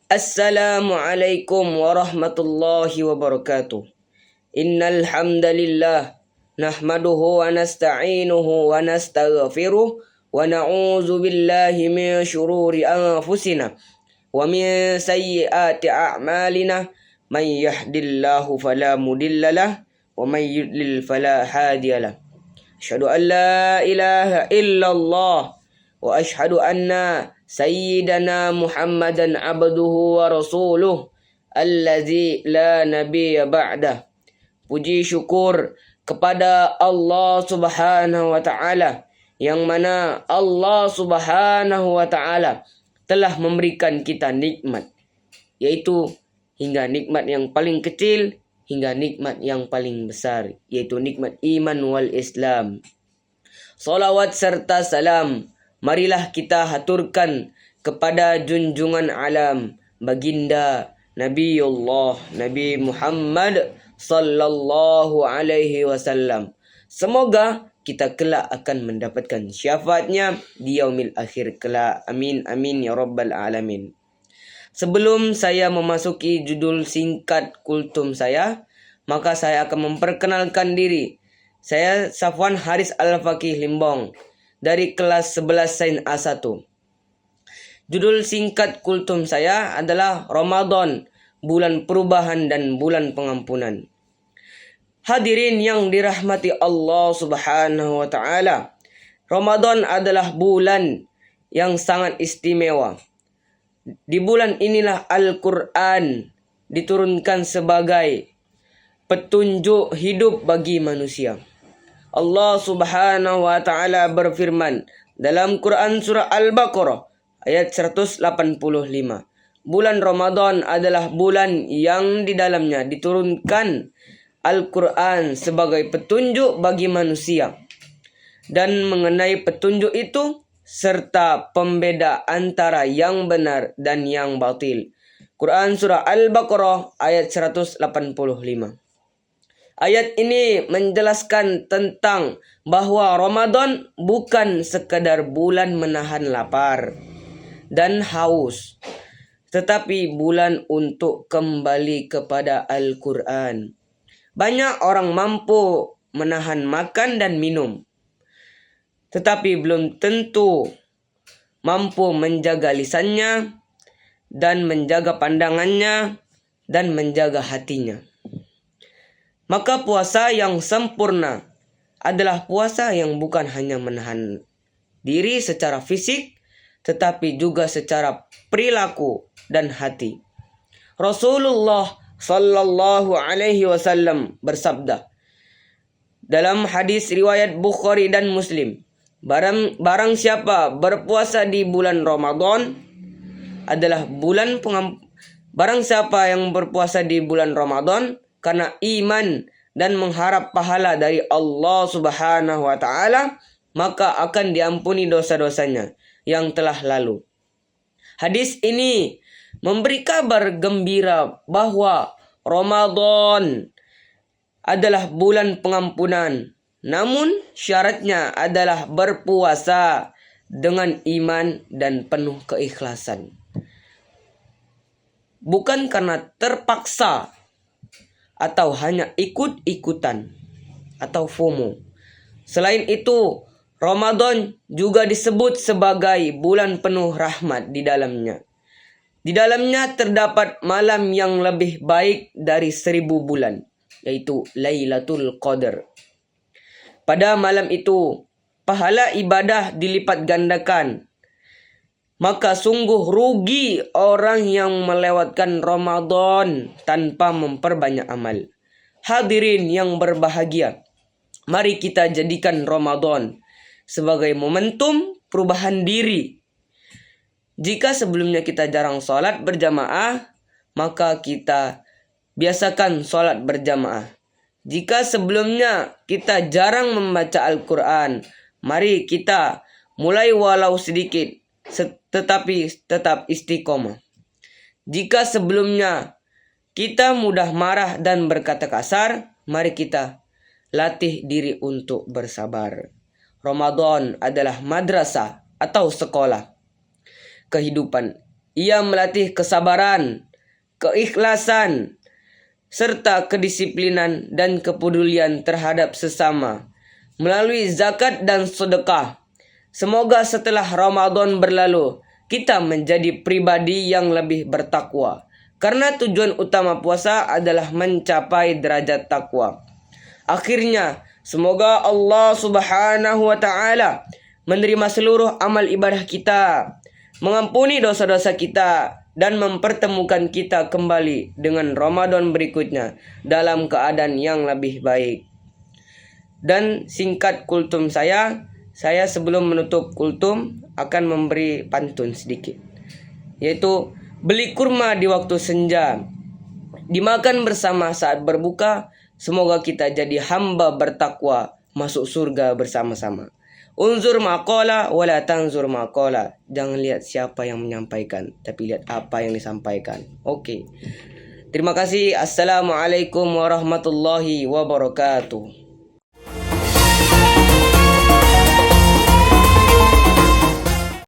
Assalamualaikum warahmatullahi wabarakatuh. Innal hamdalillah nahmaduhu wa nasta'inuhu wa nastaghfiruh wa na'udzu billahi min syururi anfusina wa min sayyiati a'malina. Man yahdillahu fala mudhillalah wa man yudlil fala hadiyalah. Asyhadu an la ilaha illallah wa asyhadu anna sayyidana Muhammadan abduhu wa rasuluh allazi la nabiyya ba'dah. Puji syukur kepada Allah Subhanahu wa taala, yang mana Allah Subhanahu wa taala telah memberikan kita nikmat, yaitu hingga nikmat yang paling kecil hingga nikmat yang paling besar, yaitu nikmat iman wal Islam. Salawat serta salam marilah kita haturkan kepada junjungan alam, baginda Nabiullah Nabi Muhammad sallallahu alaihi wasallam. Semoga kita kelak akan mendapatkan syafaatnya di yaumil akhir kelak. Amin amin ya rabbal alamin. Sebelum saya memasuki judul singkat kultum saya, maka saya akan memperkenalkan diri. Saya Safwan Haris Al-Faqih Limbong dari kelas 11 Sains A1. Judul singkat kultum saya adalah Ramadan, bulan perubahan dan bulan pengampunan. Hadirin yang dirahmati Allah Subhanahu wa taala, Ramadan adalah bulan yang sangat istimewa. Di bulan inilah Al-Quran diturunkan sebagai petunjuk hidup bagi manusia. Allah Subhanahu wa taala berfirman dalam Quran surah Al-Baqarah ayat 185. Bulan Ramadan adalah bulan yang di dalamnya diturunkan Al-Quran sebagai petunjuk bagi manusia. Dan mengenai petunjuk itu serta pembeda antara yang benar dan yang batil. Quran surah Al-Baqarah ayat 185. Ayat ini menjelaskan tentang bahwa Ramadan bukan sekadar bulan menahan lapar dan haus, tetapi bulan untuk kembali kepada Al-Quran. Banyak orang mampu menahan makan dan minum, tetapi belum tentu mampu menjaga lisannya dan menjaga pandangannya dan menjaga hatinya. Maka puasa yang sempurna adalah puasa yang bukan hanya menahan diri secara fisik, tetapi juga secara perilaku dan hati. Rasulullah sallallahu alaihi wasallam bersabda dalam hadis riwayat Bukhari dan Muslim, Barang siapa berpuasa di bulan Ramadan adalah barang siapa yang berpuasa di bulan Ramadan karena iman dan mengharap pahala dari Allah Subhanahu wa taala, maka akan diampuni dosa-dosanya yang telah lalu. Hadis ini memberi kabar gembira bahwa Ramadan adalah bulan pengampunan. Namun syaratnya adalah berpuasa dengan iman dan penuh keikhlasan. Bukan karena terpaksa atau hanya ikut-ikutan atau FOMO. Selain itu, Ramadan juga disebut sebagai bulan penuh rahmat di dalamnya. Di dalamnya terdapat malam yang lebih baik dari 1000 bulan, yaitu Lailatul Qadar. Pada malam itu, pahala ibadah dilipat gandakan. Maka sungguh rugi orang yang melewatkan Ramadan tanpa memperbanyak amal. Hadirin yang berbahagia, mari kita jadikan Ramadan sebagai momentum perubahan diri. Jika sebelumnya kita jarang sholat berjamaah, maka kita biasakan sholat berjamaah. Jika sebelumnya kita jarang membaca Al-Quran, mari kita mulai walau sedikit, tetapi tetap istiqomah. Jika sebelumnya kita mudah marah dan berkata kasar, mari kita latih diri untuk bersabar. Ramadan adalah madrasah atau sekolah kehidupan Ia melatih kesabaran, keikhlasan, serta kedisiplinan dan kepedulian terhadap sesama melalui zakat dan sedekah. Semoga setelah Ramadan berlalu, kita menjadi pribadi yang lebih bertakwa. Karena tujuan utama puasa adalah mencapai derajat takwa. Akhirnya, semoga Allah Subhanahu wa Ta'ala menerima seluruh amal ibadah kita, mengampuni dosa-dosa kita, dan mempertemukan kita kembali dengan Ramadan berikutnya dalam keadaan yang lebih baik. Dan singkat kultum saya sebelum menutup kultum akan memberi pantun sedikit, yaitu beli kurma di waktu senja, dimakan bersama saat berbuka. Semoga kita jadi hamba bertakwa, masuk surga bersama-sama. Unzur maqala wala tanzur maqala. Jangan lihat siapa yang menyampaikan, tapi lihat apa yang disampaikan. Oke. Terima kasih. Assalamualaikum warahmatullahi wabarakatuh.